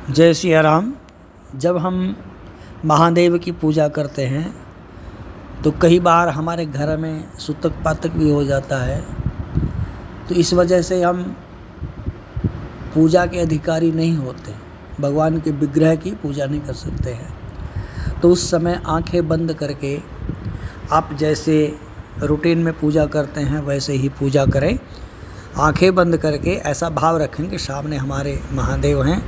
जय सिया राम। जब हम महादेव की पूजा करते हैं तो कई बार हमारे घर में सूतक पातक भी हो जाता है, तो इस वजह से हम पूजा के अधिकारी नहीं होते, भगवान के विग्रह की पूजा नहीं कर सकते हैं। तो उस समय आंखें बंद करके आप जैसे रूटीन में पूजा करते हैं वैसे ही पूजा करें। आंखें बंद करके ऐसा भाव रखें कि सामने हमारे महादेव हैं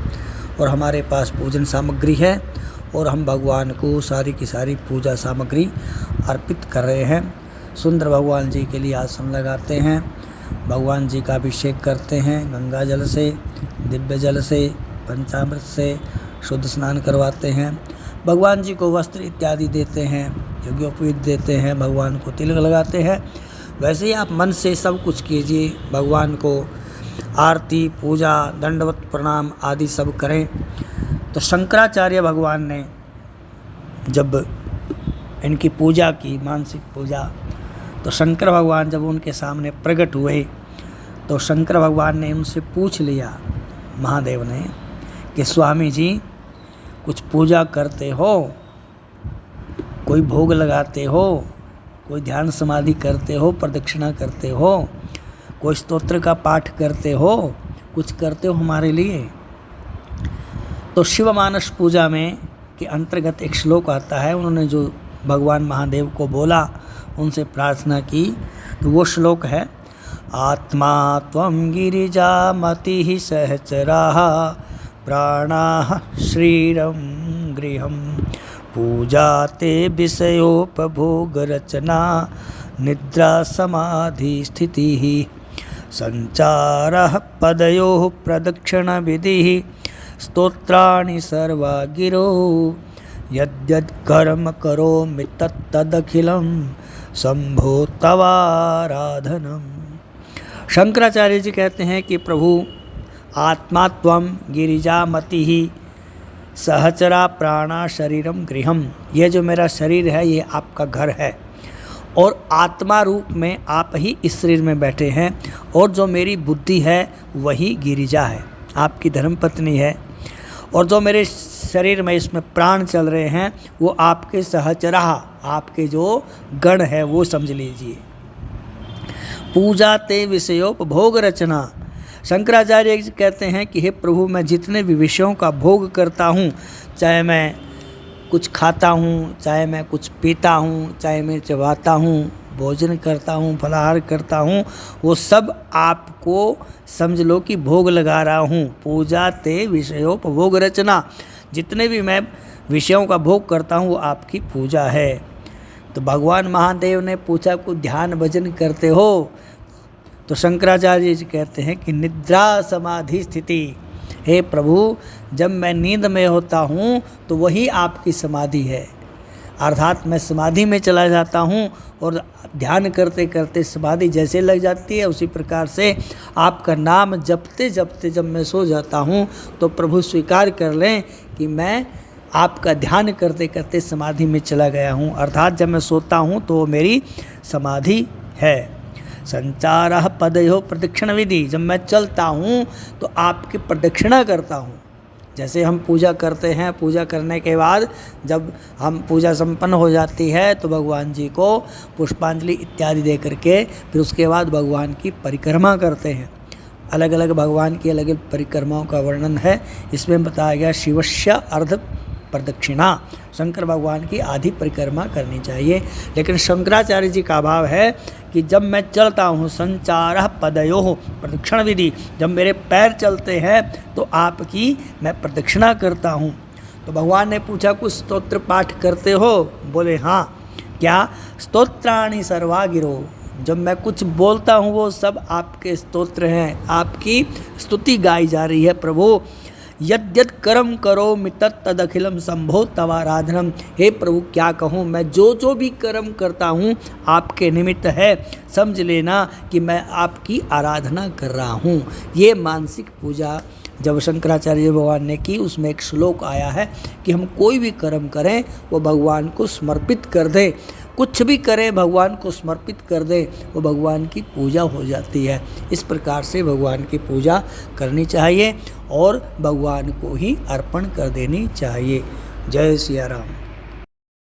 और हमारे पास पूजन सामग्री है और हम भगवान को सारी की सारी पूजा सामग्री अर्पित कर रहे हैं। सुंदर भगवान जी के लिए आसन लगाते हैं, भगवान जी का अभिषेक करते हैं, गंगा जल से, दिव्य जल से, पंचामृत से शुद्ध स्नान करवाते हैं, भगवान जी को वस्त्र इत्यादि देते हैं, यज्ञोपवीत देते हैं, भगवान को तिलक लगाते हैं। वैसे ही आप मन से सब कुछ कीजिए, भगवान को आरती, पूजा, दंडवत प्रणाम आदि सब करें। तो शंकराचार्य भगवान ने जब इनकी पूजा की, मानसिक पूजा, तो शंकर भगवान जब उनके सामने प्रकट हुए तो शंकर भगवान ने उनसे पूछ लिया, महादेव ने, कि स्वामी जी कुछ पूजा करते हो, कोई भोग लगाते हो, कोई ध्यान समाधि करते हो, प्रदक्षिणा करते हो, कोई स्तोत्र का पाठ करते हो, कुछ करते हो हमारे लिए। तो शिव मानस पूजा में के अंतर्गत एक श्लोक आता है, उन्होंने जो भगवान महादेव को बोला, उनसे प्रार्थना की, तो वो श्लोक है, आत्मा त्वं गिरिजामतिः सहचराः प्राणाः श्रीरं गृहं पूजा ते विषयोपभोगरचना निद्रा समाधि स्थितिः संचारः पदयोः प्रदक्षिणविधिः स्तोत्राणि सर्वा गिरो यद्यद् कर्म करोमि तत्तदखिलं शंभो तवाराधनम्। शंकराचार्य जी कहते हैं कि प्रभु आत्मा त्वं गिरिजामतिः सहचरा प्राणा शरीरम गृहम, ये जो मेरा शरीर है ये आपका घर है और आत्मा रूप में आप ही इस शरीर में बैठे हैं, और जो मेरी बुद्धि है वही गिरिजा है, आपकी धर्मपत्नी है, और जो मेरे शरीर में इसमें प्राण चल रहे हैं वो आपके सहचरा, आपके जो गण है वो समझ लीजिए। पूजा ते विषयोपभोग रचना। शंकराचार्य कहते हैं कि हे प्रभु, मैं जितने भी विषयों का भोग करता हूँ, चाहे मैं कुछ खाता हूँ, चाहे मैं कुछ पीता हूँ, चाहे मैं चबाता हूँ, भोजन करता हूँ, फलाहार करता हूँ, वो सब आपको समझ लो कि भोग लगा रहा हूँ। पूजा ते विषयोपभोग रचना, जितने भी मैं विषयों का भोग करता हूँ वो आपकी पूजा है। तो भगवान महादेव ने पूछा को ध्यान भजन करते हो? तो शंकराचार्य जी कहते हैं कि निद्रा समाधि स्थिति, हे प्रभु जब मैं नींद में होता हूँ तो वही आपकी समाधि है, अर्थात मैं समाधि में चला जाता हूँ और ध्यान करते करते समाधि जैसे लग जाती है, उसी प्रकार से आपका नाम जपते जपते जब मैं सो जाता हूँ तो प्रभु स्वीकार कर लें कि मैं आपका ध्यान करते करते समाधि में चला गया हूँ, अर्थात जब मैं सोता हूँ तो वो मेरी समाधि है। संचारः पदयोः प्रदक्षिण विधि, जब मैं चलता हूँ तो आपकी प्रदक्षिणा करता हूँ। जैसे हम पूजा करते हैं, पूजा करने के बाद जब हम पूजा संपन्न हो जाती है तो भगवान जी को पुष्पांजलि इत्यादि दे करके फिर उसके बाद भगवान की परिक्रमा करते हैं। अलग अलग भगवान की अलग अलग परिक्रमाओं का वर्णन है, इसमें बताया गया शिवस्य अर्ध प्रदक्षिणा, शंकर भगवान की आधी परिक्रमा करनी चाहिए। लेकिन शंकराचार्य जी का भाव है कि जब मैं चलता हूँ, संचारः पदयोः प्रदक्षिण विधि, जब मेरे पैर चलते हैं तो आपकी मैं प्रदक्षिणा करता हूँ। तो भगवान ने पूछा कुछ स्तोत्र पाठ करते हो? बोले हाँ। क्या? स्तोत्राणि सर्वा गिरो, जब मैं कुछ बोलता हूँ वो सब आपके स्तोत्र हैं, आपकी स्तुति गाई जा रही है प्रभु। यद्यद् कर्म करोमि तत्तदखिलं शंभो तवाराधनम्, हे प्रभु क्या कहूँ, मैं जो भी कर्म करता हूँ आपके निमित्त है, समझ लेना कि मैं आपकी आराधना कर रहा हूँ। ये मानसिक पूजा जब शंकराचार्य भगवान ने की, उसमें एक श्लोक आया है कि हम कोई भी कर्म करें वो भगवान को समर्पित कर दें। कुछ भी करें भगवान को समर्पित कर दें, वो भगवान की पूजा हो जाती है। इस प्रकार से भगवान की पूजा करनी चाहिए और भगवान को ही अर्पण कर देनी चाहिए। जय सिया राम।